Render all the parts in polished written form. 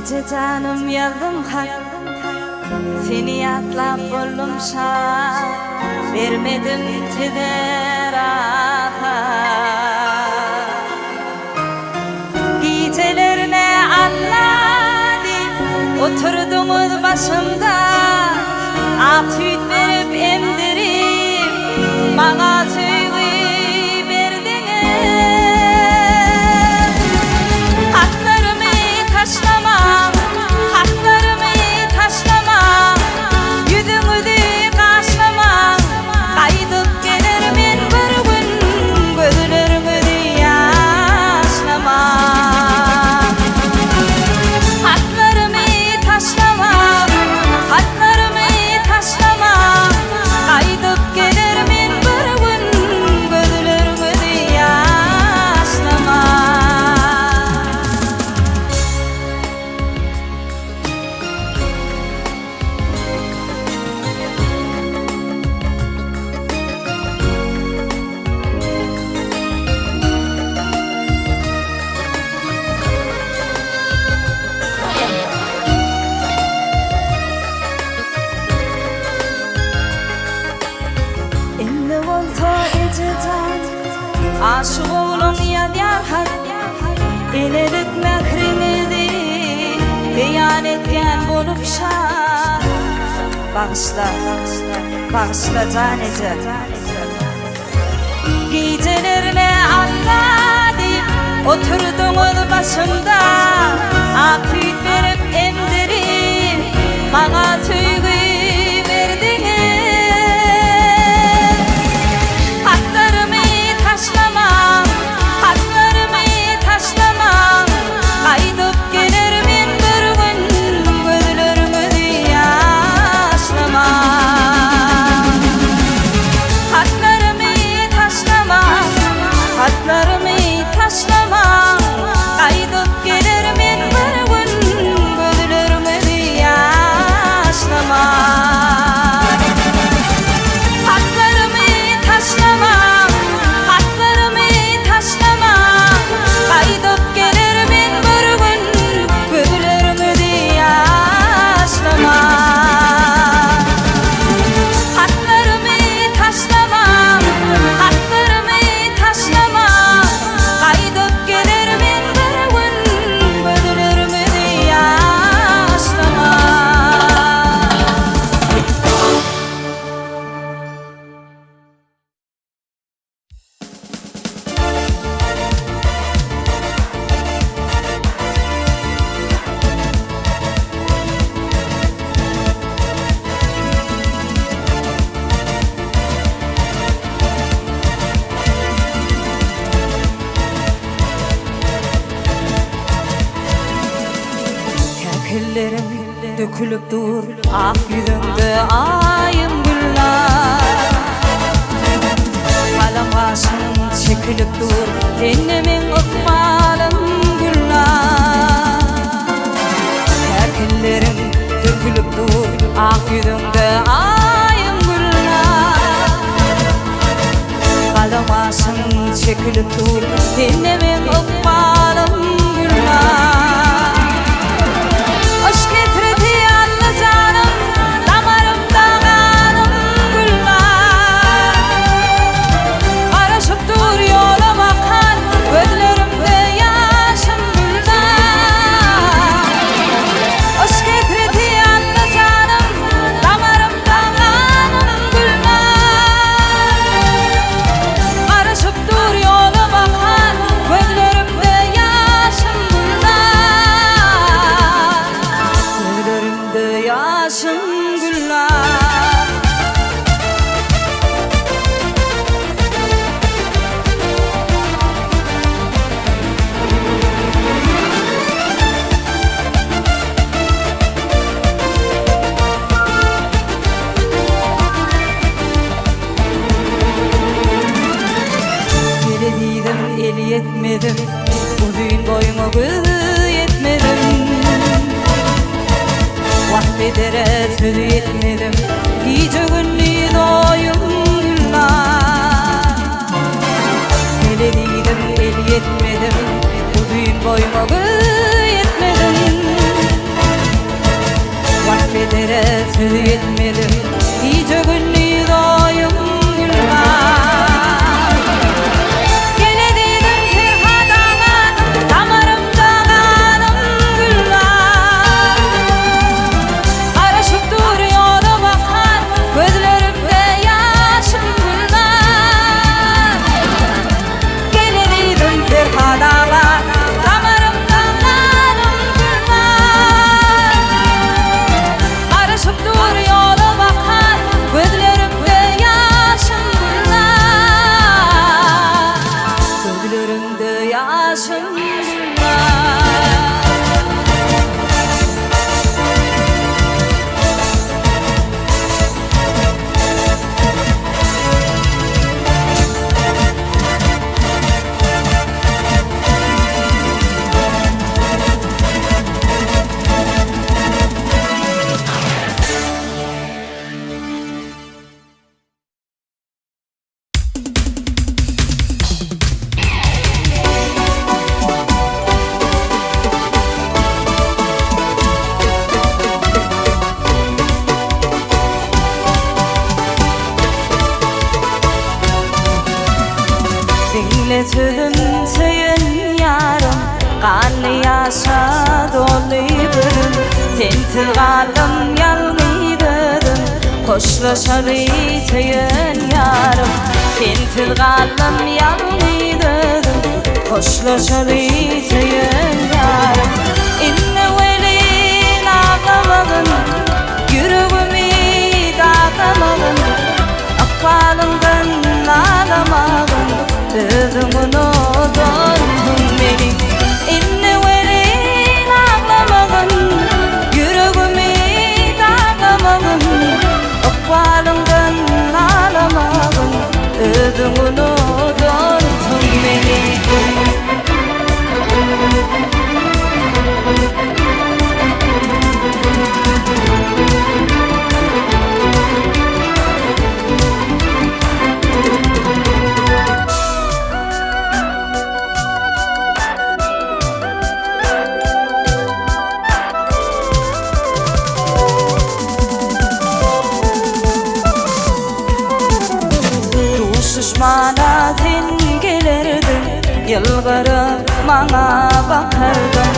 Gece canım yazdım hak, seni yatlap buldum şah, vermedim size rahat. Gecelerine Allah deyip oturdunuz başımda, ak süt verip emdirip bana söyleyip verdiniz. Haklarımı taşlamam, haklarımı taşlamam, yüzümüzü kaşlamam. Kaydıp gelirmin bir gün, gözlerimizi yaşlamam. Haklarımı taşlamam, haklarımı taşlamam. Kaydıp gelirmin bir gün, gözlerimizi yaşlamam. Endi olsa eceden aşık olun yar hak, elelik mehrinizi beyan etken bolup şah. Bağışla, bağışla canece. Gecelerine Allah deyip oturdunuz başımda, ak süt verip emdirip bana söygü verdiniz. Haklarımı taşlamam, haklarımı taşlamam. Kaydıp gelirmin bir gün, gözlerimizi yaşlamam. Haklarımı taşlamam, haklarımı taşlamam. Kaydıp gelirmin bir gün, gözlerimizi yaşlamam. Haklarımı taşlamam, haklarımı taşlamam. Kaydıp gelirmin bir gün, gözlerimizi yaşlamam. Haklarımı taşlamam, haklarımı taşlamam. Kaydıp gelirmin bir gün, gözlerimizi yaşlamam. Kakillerim dökülüp dur, ak yüzümde ayım güller. Kalem başım çekilip dur, tennemin ıkmalım güller. Kakillerim dökülüp dur, ak yüzümde ayım güller. Kalem başım çekilip dur, tennemin ıkmalım güller. Hoş getirdi yanlı canım, damarımda kanım güller. Karışıp dur yola bakan, gözlerimde yaşım güller. Hoş getirdi yanlı canım, damarımda kanım güller. Karışıp dur yola bakan, gözlerimde yaşım güller. Gözlerimde yaşım güller. Geri dedim, eli yetmedim, uzun boyuma kız yetmedim. Vakfedere sözü yetmedim, gece gündüz oyun güller. Hele dedim, eli yetmedim, uzun boyuma yetmedim. kedere söz yetmedim iyice günlü doyum gülmez gene dedim ferhadana damarımda kanım gülmez araşıp duruyor da bakar gözlerimde yaşım gülmez gene dedim ferhadana damarımda kanım gülmez araşıp duruyor da bakar gözlerimde yaşım gülmez gözlerimde yaşım gülmez Dinle sözüm söyün yarım Kanlı yaşa dolu bürüm Sensiz kaldım yalnızdım Koşlaşarı söyün yarım Sensiz kaldım yalnızdım Koşlaşarı söyün yarım İnne velin ağlamadın Yüreğimi dağlamadın Akbalımdan ağlamadın Sözümün odandın beni İnne verin ağlamadın Yüreğimi dağlamadın Akbalımdan ağlamadın Sözümün odandın beni Düşmana sen gelerdin Yılgırı bana bakardın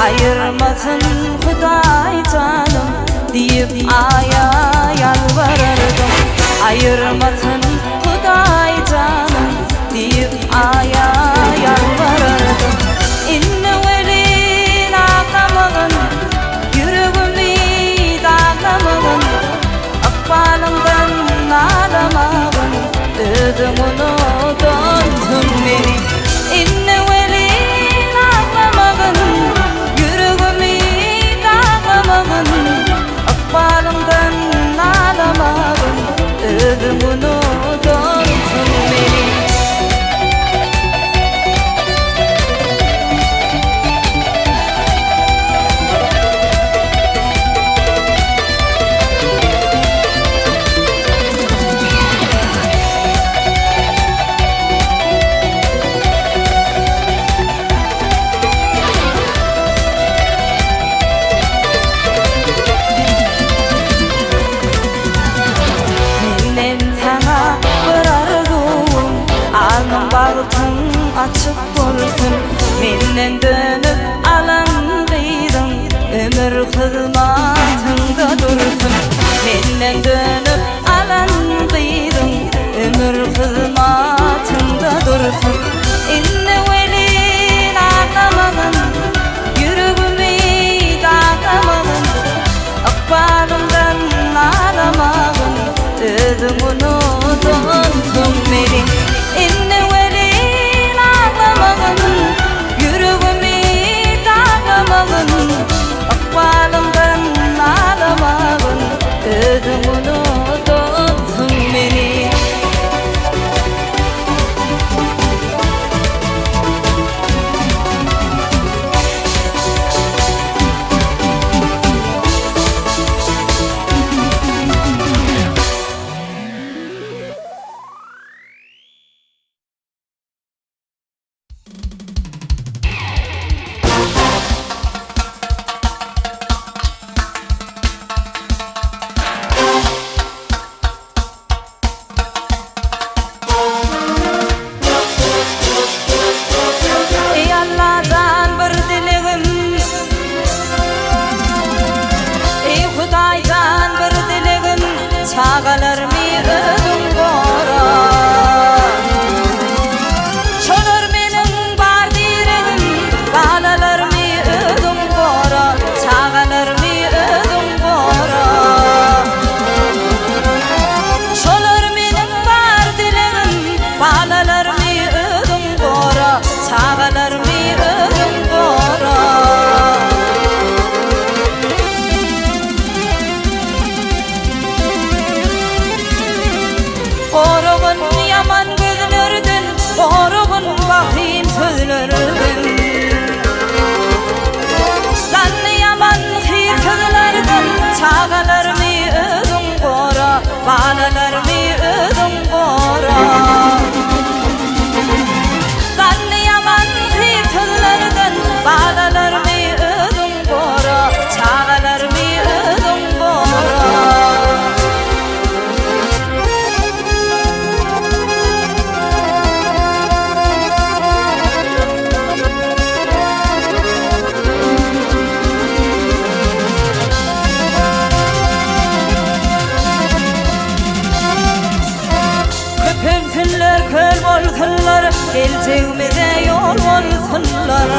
Ayırmasın Huday canım Deyip aya yalvarırdım Ayırmasın Huday canım Deyip aya yalvarırdım İnne velin ağlamadın Yüreğimi dağlamadın Akbalımdan ağlamadın Sözümün odandın beni İnne velin ağlamadın Yüreğimi dağlamadın Akbalımdan ağlamadın Sözümün odandın beni Bağıtın açık bulsun Menden dönüp alandıydın Ömür hizmatında dursun Menden dönüp alandıydın Ömür hizmatında dursun İnne velin ağlamadın Yüreğimi dağlamadın Akbalımdan ağlamadın Sözümün odandın beni İnne velin ağlamadın Yüreğimi dağlamadın Akbalımdan ağlamadın Sözümün odandın beni geleceğimize yol olsunlar.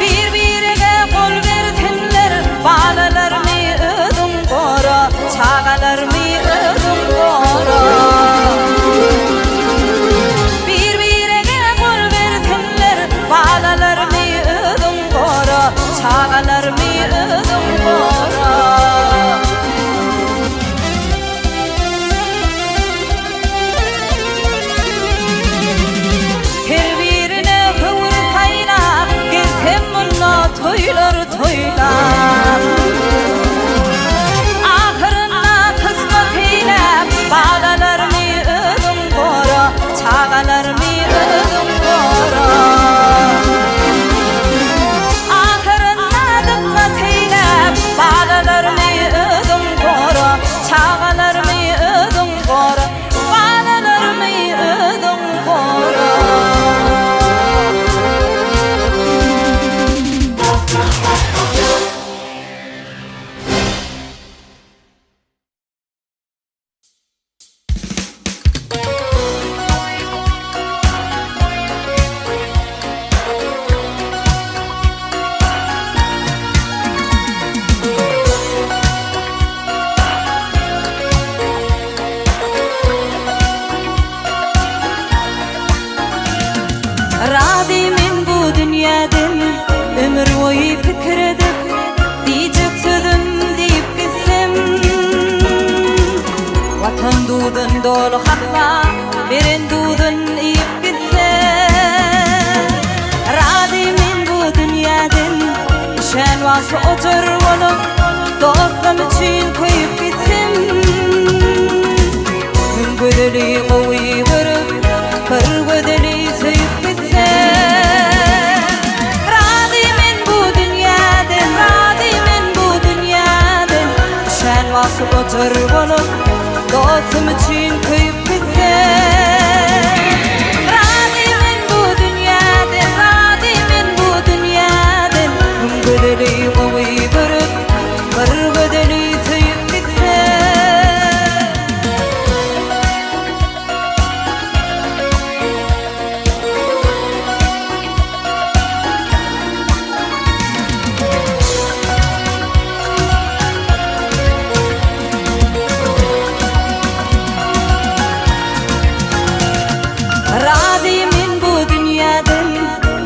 Birbirine kol versinler, balalarını ödüm kora, çağalarını ödüm kora. Birbirine kol versinler, balalarını ödüm kora, çağalarını ödüm kora. Toylar toylar ahırına kısmet eylep bağlalarımı ödüm kora, çağalarımı ödüm kora. Ahırına kısmet eylep bağlalarımı ödüm kora, çağalarımı ödüm kora, bağlalarımı ödüm kora. Radimin bu dünyadan ömür boyu fikir edip diyecek sözüm deyip gitsem, vatan dudun dolu hakla beren dudun iyip gitsem. Radimin bu dünyadan şen vakti otur olup dostum için koyup gitsem, müngödeli koyu görüp kırgödeli söyüp vakti otur olup dostum için kıyıp gitsem. Radimin bu dünyadan, radimin bu dünyadan müngödeli koyu görüp kırgödeli söyüp gitsem.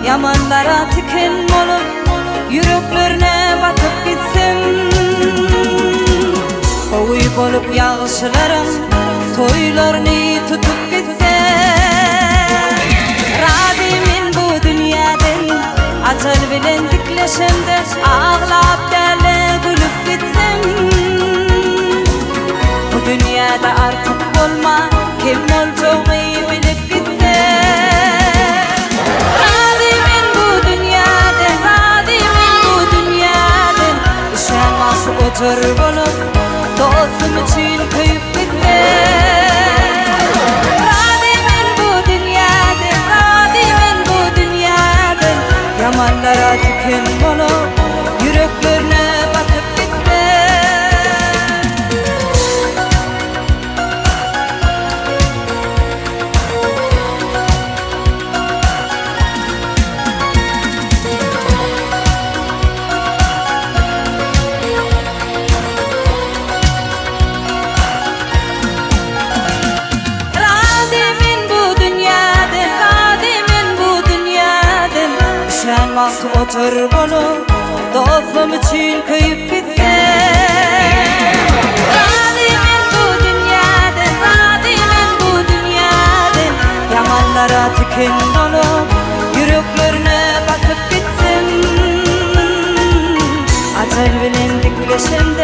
Yamanlara tiken olup yüreklerine batıp gitsem, koyu bolup yağışlarım toylarını tutup gitsem. Radimin bu dünyadan acel bilen dikleşimde ağlap derle gülüp gitsem, bu dünyada artık olma kim olacağımı bilip gitsem. Otur olup dostum için kıyıp gitsem. Radimin bu dünyadan, radimin bu dünyadan yamanlara diken olup yüreklerine batıp gitsem. Vakti otur olup dostum için kıyıp gitsem. Radimin bu dünyadan, radimin bu dünyadan yamanlara tiken olup yüreklerine batıp gitsem. Acel bilen dikleşim